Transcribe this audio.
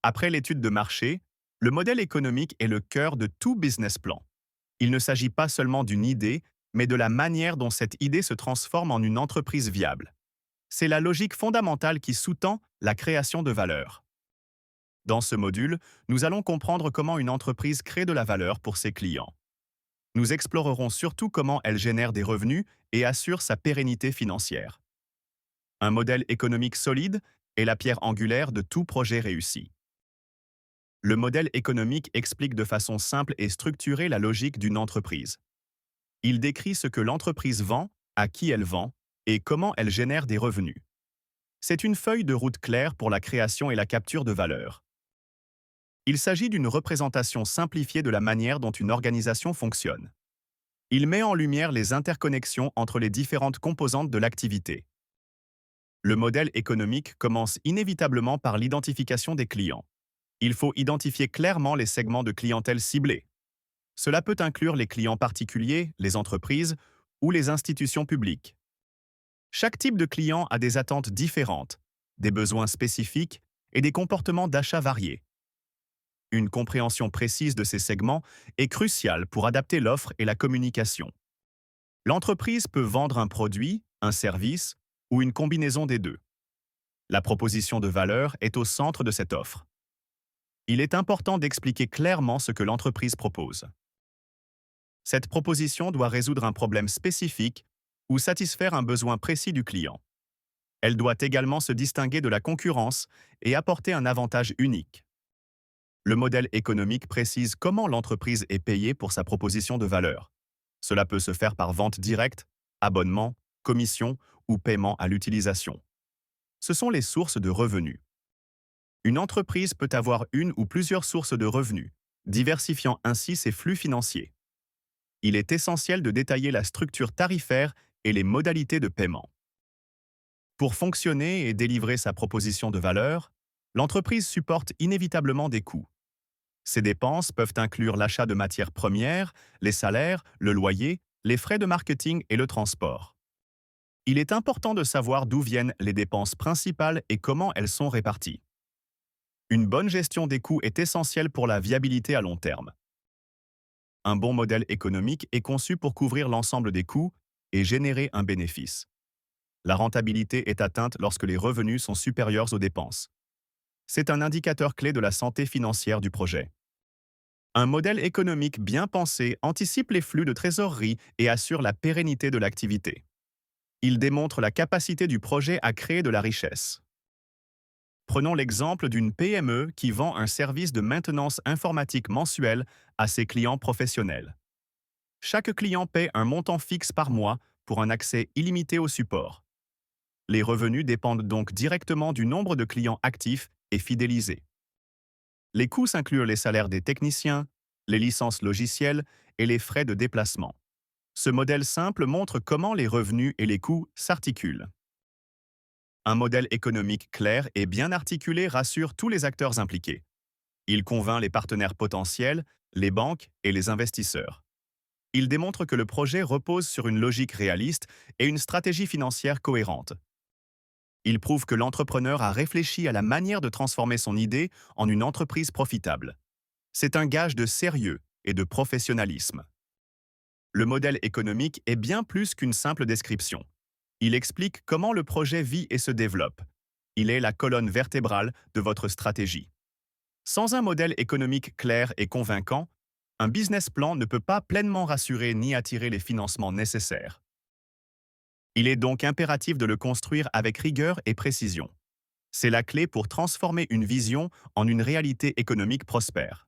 Après l'étude de marché, le modèle économique est le cœur de tout business plan. Il ne s'agit pas seulement d'une idée, mais de la manière dont cette idée se transforme en une entreprise viable. C'est la logique fondamentale qui sous-tend la création de valeur. Dans ce module, nous allons comprendre comment une entreprise crée de la valeur pour ses clients. Nous explorerons surtout comment elle génère des revenus et assure sa pérennité financière. Un modèle économique solide est la pierre angulaire de tout projet réussi. Le modèle économique explique de façon simple et structurée la logique d'une entreprise. Il décrit ce que l'entreprise vend, à qui elle vend, et comment elle génère des revenus. C'est une feuille de route claire pour la création et la capture de valeur. Il s'agit d'une représentation simplifiée de la manière dont une organisation fonctionne. Il met en lumière les interconnexions entre les différentes composantes de l'activité. Le modèle économique commence inévitablement par l'identification des clients. Il faut identifier clairement les segments de clientèle ciblés. Cela peut inclure les clients particuliers, les entreprises ou les institutions publiques. Chaque type de client a des attentes différentes, des besoins spécifiques et des comportements d'achat variés. Une compréhension précise de ces segments est cruciale pour adapter l'offre et la communication. L'entreprise peut vendre un produit, un service ou une combinaison des deux. La proposition de valeur est au centre de cette offre. Il est important d'expliquer clairement ce que l'entreprise propose. Cette proposition doit résoudre un problème spécifique ou satisfaire un besoin précis du client. Elle doit également se distinguer de la concurrence et apporter un avantage unique. Le modèle économique précise comment l'entreprise est payée pour sa proposition de valeur. Cela peut se faire par vente directe, abonnement, commission ou paiement à l'utilisation. Ce sont les sources de revenus. Une entreprise peut avoir une ou plusieurs sources de revenus, diversifiant ainsi ses flux financiers. Il est essentiel de détailler la structure tarifaire et les modalités de paiement. Pour fonctionner et délivrer sa proposition de valeur, l'entreprise supporte inévitablement des coûts. Ces dépenses peuvent inclure l'achat de matières premières, les salaires, le loyer, les frais de marketing et le transport. Il est important de savoir d'où viennent les dépenses principales et comment elles sont réparties. Une bonne gestion des coûts est essentielle pour la viabilité à long terme. Un bon modèle économique est conçu pour couvrir l'ensemble des coûts et générer un bénéfice. La rentabilité est atteinte lorsque les revenus sont supérieurs aux dépenses. C'est un indicateur clé de la santé financière du projet. Un modèle économique bien pensé anticipe les flux de trésorerie et assure la pérennité de l'activité. Il démontre la capacité du projet à créer de la richesse. Prenons l'exemple d'une PME qui vend un service de maintenance informatique mensuel à ses clients professionnels. Chaque client paie un montant fixe par mois pour un accès illimité au support. Les revenus dépendent donc directement du nombre de clients actifs et fidélisés. Les coûts incluent les salaires des techniciens, les licences logicielles et les frais de déplacement. Ce modèle simple montre comment les revenus et les coûts s'articulent. Un modèle économique clair et bien articulé rassure tous les acteurs impliqués. Il convainc les partenaires potentiels, les banques et les investisseurs. Il démontre que le projet repose sur une logique réaliste et une stratégie financière cohérente. Il prouve que l'entrepreneur a réfléchi à la manière de transformer son idée en une entreprise profitable. C'est un gage de sérieux et de professionnalisme. Le modèle économique est bien plus qu'une simple description. Il explique comment le projet vit et se développe. Il est la colonne vertébrale de votre stratégie. Sans un modèle économique clair et convaincant, un business plan ne peut pas pleinement rassurer ni attirer les financements nécessaires. Il est donc impératif de le construire avec rigueur et précision. C'est la clé pour transformer une vision en une réalité économique prospère.